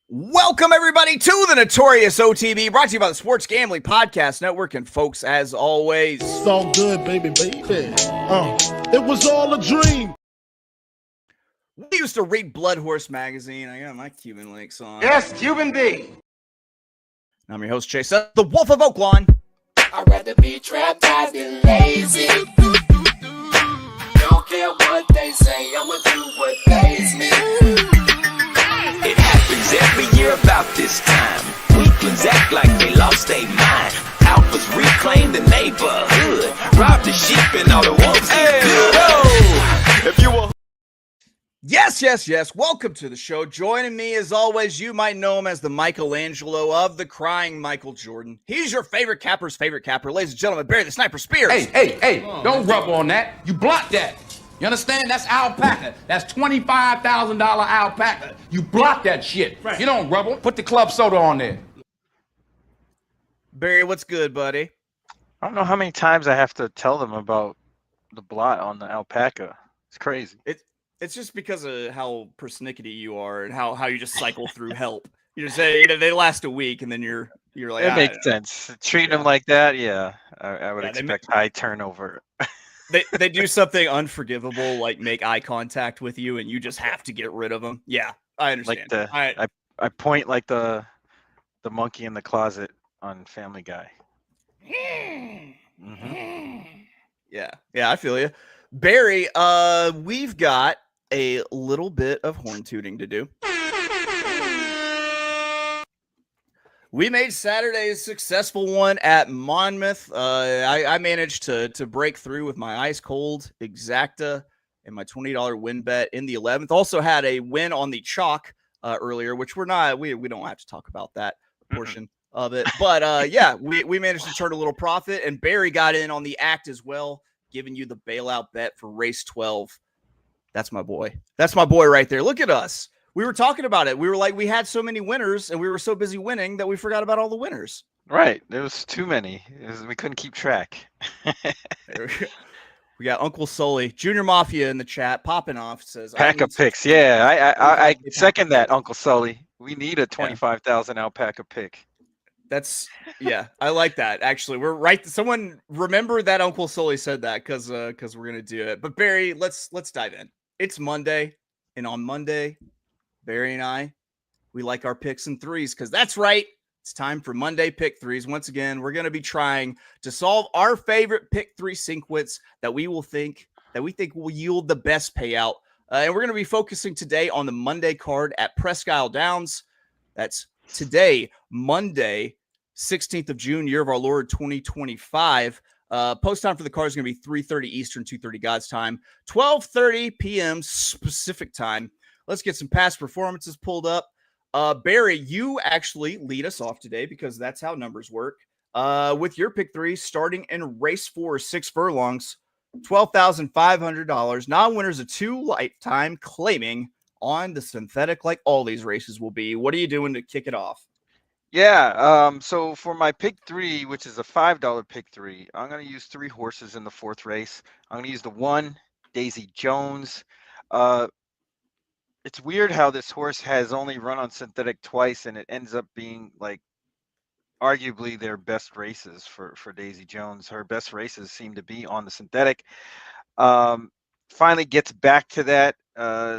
Welcome, everybody, to the Notorious OTB, brought to you by the Sports Gambling Podcast Network. And, folks, as always, it's all good, baby. It was all a dream. We used to read Blood Horse magazine. I got my Cuban links on. Yes, Cuban D. I'm your host, Chase, the Wolf of Oaklawn. I'd rather be trapped than lazy. Don't care what they say, I'ma do what pays me. It happens every year about this time. Weaklings act like they lost their mind. Alphas reclaim the neighborhood. Rob the sheep and all the wolves eat good. If you were Yes. Welcome to the show. Joining me, as always, you might know him as the Michelangelo of the crying Michael Jordan. He's your favorite capper's favorite capper. Ladies and gentlemen, Barry the Sniper Spears. Hey, don't rub on that. You blocked that. You understand? That's alpaca. That's $25,000 alpaca. You block that shit. Right. You don't rubble. Put the club soda on there. Barry, what's good, buddy? I don't know how many times I have to tell them about the blot on the alpaca. It's crazy. It's just because of how persnickety you are and how you just cycle through help. You just say, they last a week and then you're like, it makes sense. Treating them like that, yeah. I would expect high turnover. They do something unforgivable, like make eye contact with you, and you just have to get rid of them. Yeah, I understand. Like I point like the monkey in the closet on Family Guy. Mm-hmm. Yeah, I feel you. Barry, we've got a little bit of horn tooting to do. We made Saturday a successful one at Monmouth. I managed to break through with my ice cold exacta and my $20 win bet in the 11th. Also had a win on the chalk earlier, which we don't have to talk about that portion of it. But we managed to turn a little profit, and Barry got in on the act as well, giving you the bailout bet for race 12. That's my boy. That's my boy right there. Look at us. We were talking about it. We were like, we had so many winners and we were so busy winning that we forgot about all the winners. Right. There was too many. We couldn't keep track. We got Uncle Sully, Junior Mafia in the chat, popping off, says pack of picks. Yeah, I second that, Uncle Sully. We need a 25,000 alpaca pick. I like that. Actually, we're right. Someone remember that Uncle Sully said that because we're gonna do it. But Barry, let's dive in. It's Monday, and on Monday, Barry and I, we like our picks and threes because that's right. It's time for Monday pick threes. Once again, we're gonna be trying to solve our favorite pick three sequence that we think will yield the best payout. And we're gonna be focusing today on the Monday card at Presque Isle Downs. That's today, Monday, 16th of June, year of our Lord 2025. Post time for the car is going to be 3:30 Eastern, 2:30 God's time, 12:30 p.m. Pacific time. Let's get some past performances pulled up. Barry, you actually lead us off today because that's how numbers work. With your pick three, starting in race 4, 6 furlongs, $12,500. Non-winners of 2 lifetime claiming on the synthetic, like all these races will be. What are you doing to kick it off? Yeah, so for my pick three, which is a $5 pick three, I'm going to use 3 horses in the 4th race. I'm going to use the 1, Daisy Jones. It's weird how this horse has only run on synthetic twice, and it ends up being like arguably their best races for Daisy Jones. Her best races seem to be on the synthetic. Finally gets back to that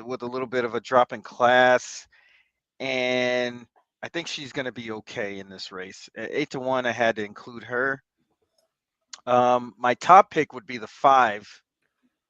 with a little bit of a drop in class, and I think she's going to be okay in this race. 8-1, I had to include her. My top pick would be the 5,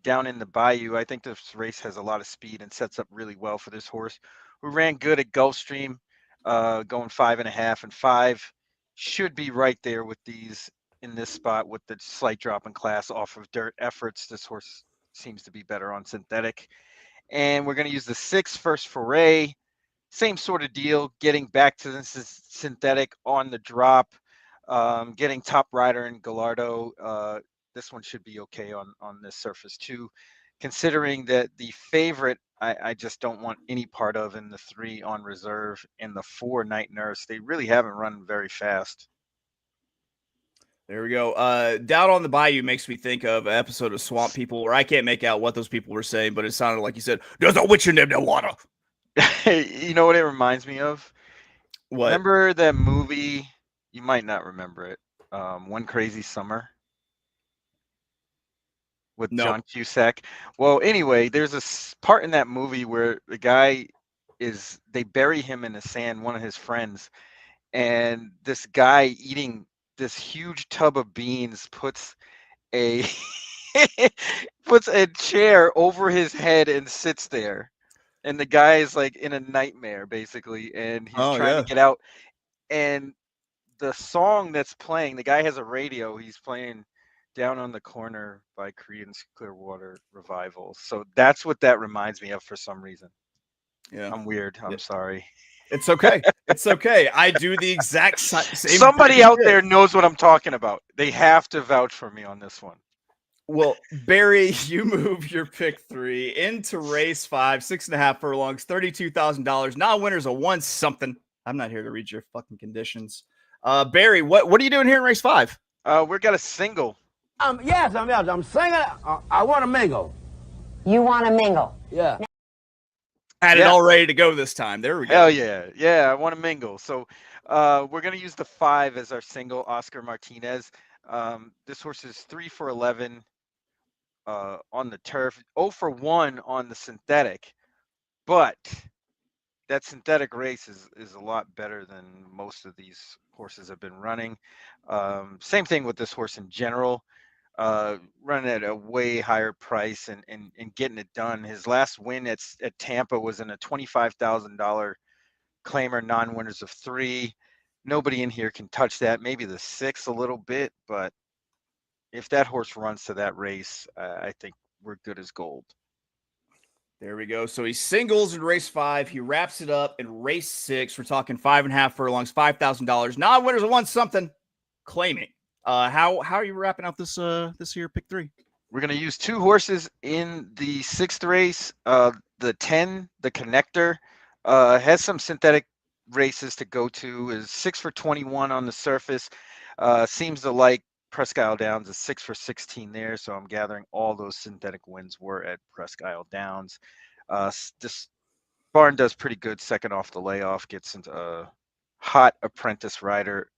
Down in the Bayou. I think this race has a lot of speed and sets up really well for this horse, who ran good at Gulfstream, going 5.5, and 5 should be right there with these in this spot with the slight drop in class off of dirt efforts. This horse seems to be better on synthetic. And we're going to use the 6, First Foray. Same sort of deal, getting back to this synthetic on the drop, getting Top Rider and Gallardo. This one should be okay on this surface too, considering that the favorite I just don't want any part of in the 3 on reserve, and the 4, Night Nurse. They really haven't run very fast. There we go. Down on the Bayou makes me think of an episode of Swamp People where I can't make out what those people were saying, but it sounded like you said, "There's a witch in them that water." You know what it reminds me of? What? Remember that movie? You might not remember it. One Crazy Summer with No. John Cusack. Well, anyway, there's a part in that movie where the guy they bury him in the sand, one of his friends, and this guy eating this huge tub of beans puts a puts a chair over his head and sits there. And the guy is like in a nightmare basically, and he's trying to get out. And the song that's playing, the guy has a radio, he's playing Down on the Corner by Creedence Clearwater Revival. So that's what that reminds me of for some reason. Yeah. I'm weird. I'm sorry. It's okay. It's okay. I do the exact same. Somebody out there knows what I'm talking about. They have to vouch for me on this one. Well, Barry, you move your pick 3 into race 5, 6.5 furlongs, $32,000. Non-winners a 1-something. I'm not here to read your fucking conditions. Barry, what are you doing here in race 5? We've got a single. Yes, I'm singing. I want to mingle. You want to mingle? Yeah. Had it all ready to go this time. There we go. Hell yeah. Yeah, I want to mingle. So we're going to use the 5 as our single, Oscar Martinez. This horse is 3 for 11 on the turf, 0 for 1 on the synthetic. But that synthetic race is a lot better than most of these horses have been running. Same thing with this horse in general. Running at a way higher price and getting it done. His last win at Tampa was in a $25,000 claimer, non-winners of 3. Nobody in here can touch that. Maybe the 6 a little bit, but if that horse runs to that race, I think we're good as gold. There we go. So he singles in race 5. He wraps it up in race 6. We're talking 5.5 furlongs, $5,000. Non-winners of 1-something. Claiming. How are you wrapping up this year pick 3? We're going to use 2 horses in the 6th race. The 10, the connector, has some synthetic races to go to. Is 6 for 21 on the surface. Seems to like Presque Isle Downs is 6 for 16 there. So I'm gathering all those synthetic wins were at Presque Isle Downs. This barn does pretty good second off the layoff. Gets into a hot apprentice rider,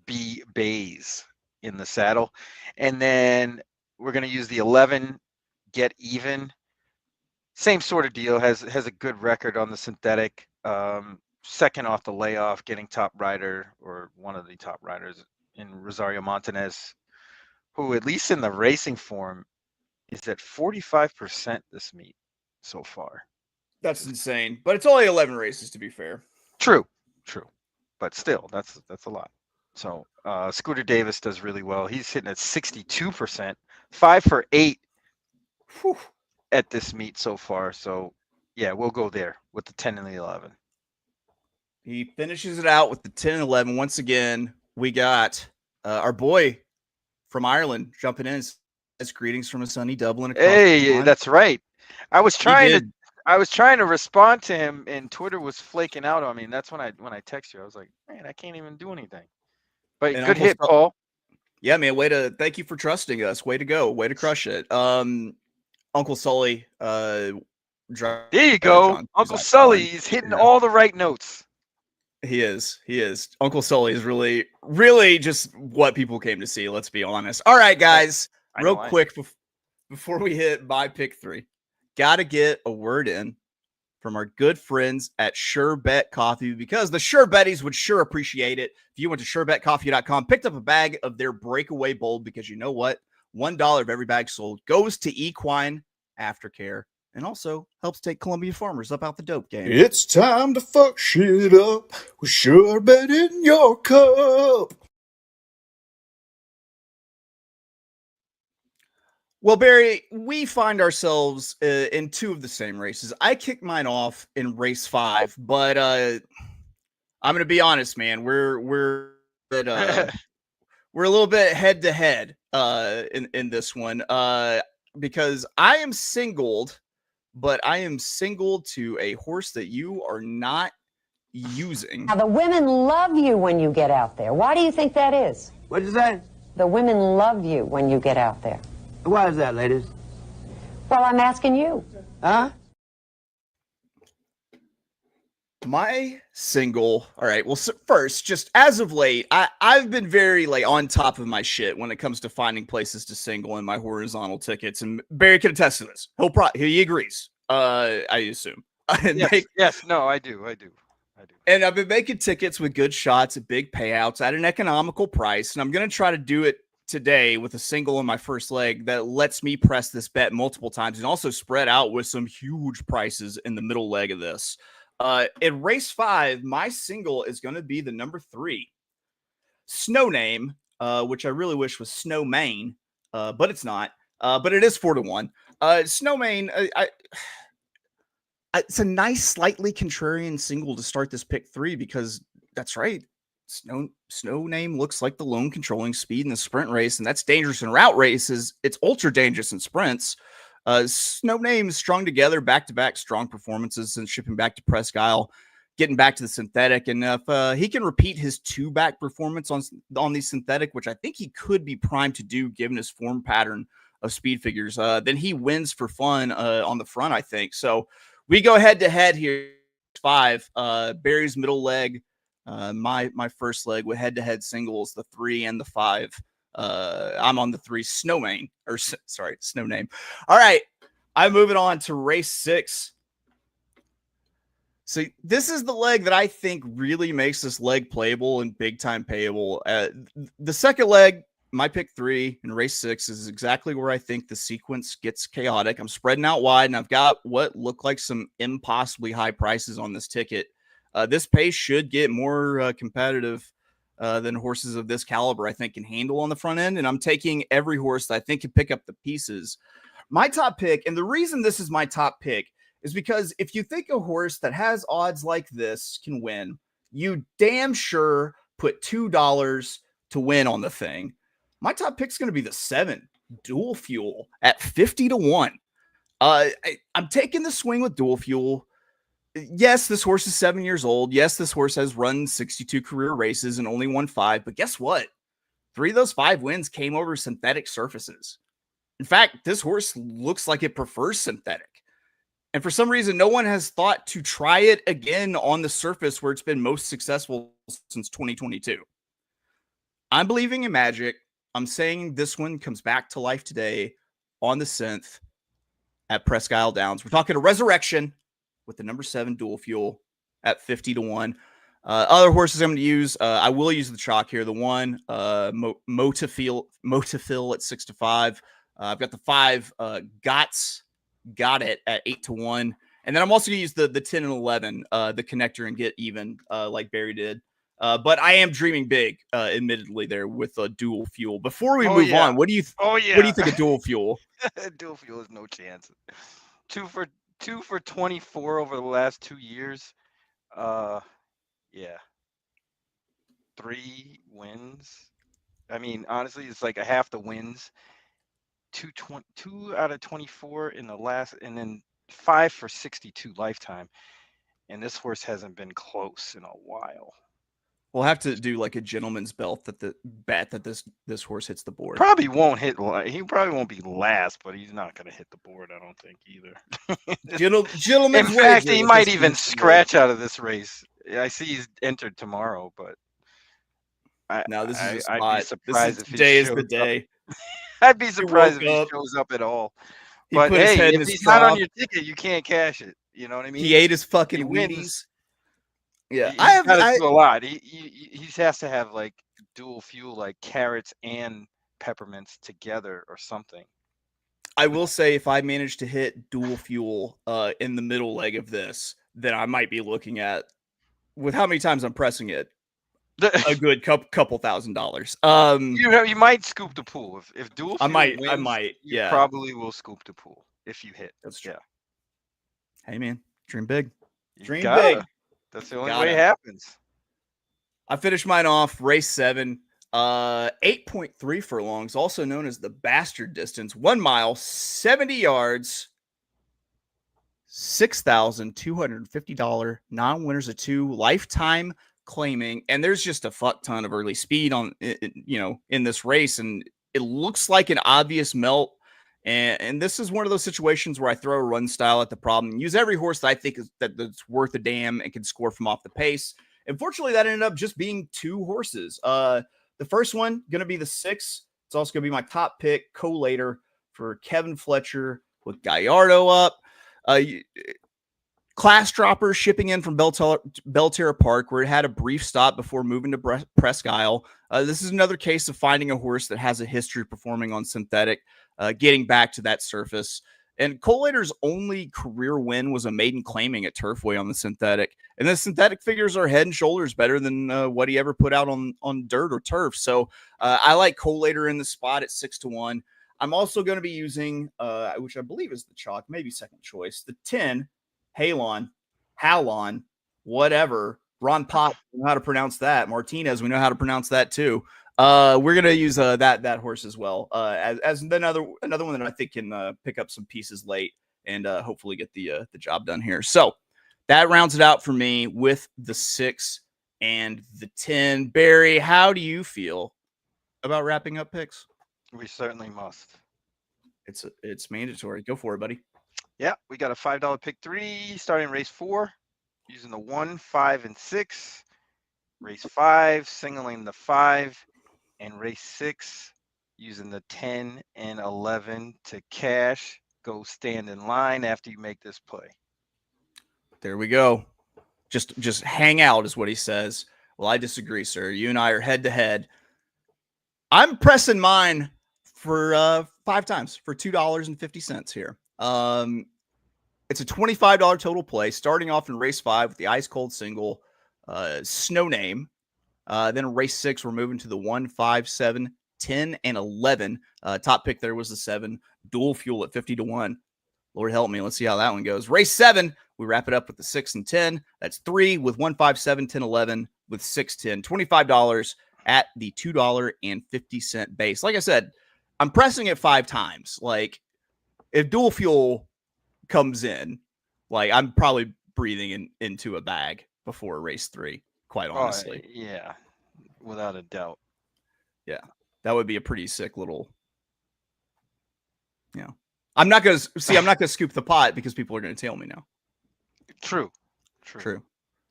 B. Bays, in the saddle. And then we're going to use the 11, Get Even. Same sort of deal, has a good record on the synthetic. Second off the layoff, getting top rider, or one of the top riders, in Rosario Montanez, who at least in the racing form is at 45% this meet so far. That's insane. But it's only 11 races, to be fair. True. But still, that's a lot. So Scooter Davis does really well. He's hitting at 62%, 5 for 8 at this meet so far. So yeah, we'll go there with the 10 and the 11. He finishes it out with the 10 and 11. Once again, we got our boy from Ireland jumping in. As greetings from a sunny Dublin. Hey, that's right. I was trying to respond to him, and Twitter was flaking out on me. And that's when I text you. I was like, man, I can't even do anything. But And good hit, Paul. Yeah, man. Thank you for trusting us. Way to go. Way to crush it. Uncle Sully. There you go. Uncle Sully is hitting all the right notes. He is. Uncle Sully is really just what people came to see. Let's be honest. All right, guys. Real quick before we hit my pick 3, got to get a word in from our good friends at Sure Bet Coffee, because the Sure Betties would sure appreciate it if you went to surebetcoffee.com, picked up a bag of their breakaway bold, because you know what? $1 of every bag sold goes to equine aftercare and also helps take Columbia farmers up out the dope game. It's time to fuck shit up with Sure Bet in your cup. Well, Barry, we find ourselves in 2 of the same races. I kicked mine off in race 5, but I'm going to be honest, man. We're a little bit head to head in this one because I am singled, but I am singled to a horse that you are not using. Now, the women love you when you get out there. Why do you think that is? What'd you say? The women love you when you get out there. Why is that, ladies? Well, I'm asking you. Huh? My single. All right. Well, first, just as of late, I've been very like on top of my shit when it comes to finding places to single in my horizontal tickets, and Barry can attest to this. He agrees. I assume. Yes. No, I do. And I've been making tickets with good shots at big payouts at an economical price, and I'm gonna try to do it today with a single in my first leg that lets me press this bet multiple times and also spread out with some huge prices in the middle leg of this. In race 5, my single is going to be the number 3 Snow Name, which I really wish was Snow Main, but it's not. But it is 4-1. Snow Main, it's a nice, slightly contrarian single to start this pick 3 because that's right. Snow Name looks like the lone controlling speed in the sprint race, and that's dangerous in route races. It's ultra dangerous in sprints. Snow Name strung together back-to-back strong performances since shipping back to Presque Isle, getting back to the synthetic. And if he can repeat his 2-back performance on the synthetic, which I think he could be primed to do given his form pattern of speed figures, then he wins for fun on the front, I think. So we go head-to-head here. 5. Barry's middle leg, my first leg with head-to-head singles, the 3 and the 5. I'm on the 3 Snow Name. All right. I'm moving on to race 6. So this is the leg that I think really makes this leg playable and big time payable. The second leg, my pick 3 in race 6 is exactly where I think the sequence gets chaotic. I'm spreading out wide, and I've got what look like some impossibly high prices on this ticket. This pace should get more competitive than horses of this caliber, I think, can handle on the front end. And I'm taking every horse that I think can pick up the pieces. My top pick, and the reason this is my top pick, is because if you think a horse that has odds like this can win, you damn sure put $2 to win on the thing. My top pick is going to be the 7 Dual Fuel at 50-1. I'm taking the swing with Dual Fuel. Yes, this horse is 7 years old. Yes, this horse has run 62 career races and only won 5. But guess what? 3 of those 5 wins came over synthetic surfaces. In fact, this horse looks like it prefers synthetic. And for some reason, no one has thought to try it again on the surface where it's been most successful since 2022. I'm believing in magic. I'm saying this one comes back to life today on the 10th at Presque Isle Downs. We're talking a resurrection with the number 7 Dual Fuel at 50-1. Other horses I'm going to use, I will use the chalk here. The 1, Motifil at 6-5. I've got the 5, Got It at 8-1. And then I'm also going to use the 10 and 11, the connector and get even like Barry did. But I am dreaming big, admittedly, there with a Dual Fuel. Before we move on, what do you what do you think of Dual Fuel? Dual Fuel is no chance. 2 for 24 over the last 2 years. Yeah. 3 wins. I mean, honestly, it's like a half the wins. 2 out of 24 in the last, and then 5 for 62 lifetime. And this horse hasn't been close in a while. We'll have to do like a gentleman's belt that this horse hits the board. Probably won't hit. He probably won't be last, but he's not going to hit the board, I don't think either. Gentleman's In fact, he might even scratch out of this race. I see he's entered tomorrow, but this is a spot. I'd be surprised if today is the day. I'd be surprised if he shows up at all. But hey, if he's not on your ticket, you can't cash it. You know what I mean? He ate his fucking Wheaties. Yeah, he's got to do a lot. He has to have like Dual Fuel, like carrots and peppermints together or something. I will say, if I manage to hit Dual Fuel in the middle leg of this, then I might be looking at, with how many times I'm pressing it, a good couple $1,000s. You might scoop the pool if Dual Fuel wins, I might. Yeah, you probably will scoop the pool if you hit. That's true. Yeah. Hey man, dream big. Dream big. big. That's the only way it happens. I finished mine off race 7, 8.3 furlongs, also known as the bastard distance, 1 mile, 70 yards, $6,250 non-winners of 2 lifetime claiming. And there's just a fuck ton of early speed on, in this race. And it looks like an obvious melt And this is one of those situations where I throw a run style at the problem and use every horse that I think that's worth a damn and can score from off the pace. Unfortunately, that ended up just being 2 horses. The first one going to be the 6. It's also going to be my top pick, Collator, for Kevin Fletcher with Gallardo up. Class dropper shipping in from Belterra Park, where it had a brief stop before moving to Presque Isle. This is another case of finding a horse that has a history of performing on synthetic, getting back to that surface. And Collator's only career win was a maiden claiming at Turfway on the synthetic. And the synthetic figures are head and shoulders better than what he ever put out on dirt or turf. So I like Collator in the spot at 6-1. I'm also going to be using, which I believe is the chalk, maybe second choice, the 10, Halon, whatever. Ron Pop, we know how to pronounce that. Martinez, we know how to pronounce that too. We're gonna use that horse as well as another one that I think can pick up some pieces late and hopefully get the job done here. So that rounds it out for me with the 6 and the 10. Barry, how do you feel about wrapping up picks? We certainly must. It's mandatory. Go for it, buddy. Yeah, we got a $5 pick 3 starting race 4, using the 1, 5, and 6. Race 5, singling the 5, and race 6, using the 10 and 11 to cash. Go stand in line after you make this play. There we go. Just hang out is what he says. Well, I disagree, sir. You and I are head to head. I'm pressing mine for 5 times for $2.50 here. It's a $25 total play, starting off in race 5 with the ice cold single, Snow Name. Then in race 6, we're moving to the 1, 5, 7, 10, and 11. Top pick there was the 7, Dual Fuel at 50-1. Lord help me. Let's see how that one goes. Race 7, we wrap it up with the 6 and 10. That's 3 with 1, 5, 7, 10, 11 with 6, 10. $25 at the $2.50 base. Like I said, I'm pressing it 5 times. Like, if Dual Fuel comes in, like, I'm probably breathing into a bag before race 3, quite honestly. Yeah, without a doubt. Yeah, that would be a pretty sick little, I'm not going to scoop the pot because people are going to tail me now. True.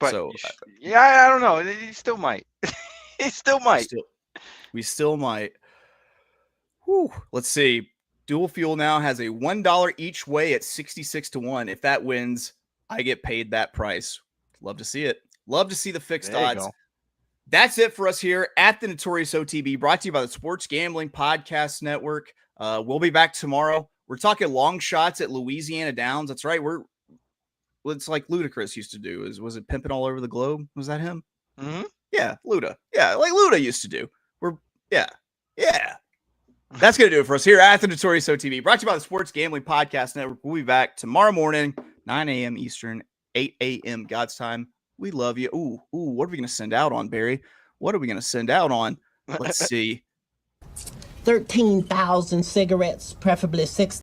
But so, I don't know. He still might. He still might. We still might. Whew. Let's see. Dual Fuel now has a $1 each way at 66-1. If that wins, I get paid that price. Love to see it. Love to see the fixed odds. That's it for us here at the Notorious OTB, brought to you by the Sports Gambling Podcast Network. We'll be back tomorrow. We're talking long shots at Louisiana Downs. That's right. It's like Ludacris used to do. Was it Pimping All Over the Globe? Was that him? Mm-hmm. Yeah, Luda. Yeah, like Luda used to do. Yeah. That's going to do it for us here at the Notorious OTB, brought to you by the Sports Gambling Podcast Network. We'll be back tomorrow morning, 9 a.m. Eastern, 8 a.m. God's time. We love you. Ooh, what are we going to send out on, Barry? What are we going to send out on? Let's see. 13,000 cigarettes, preferably 6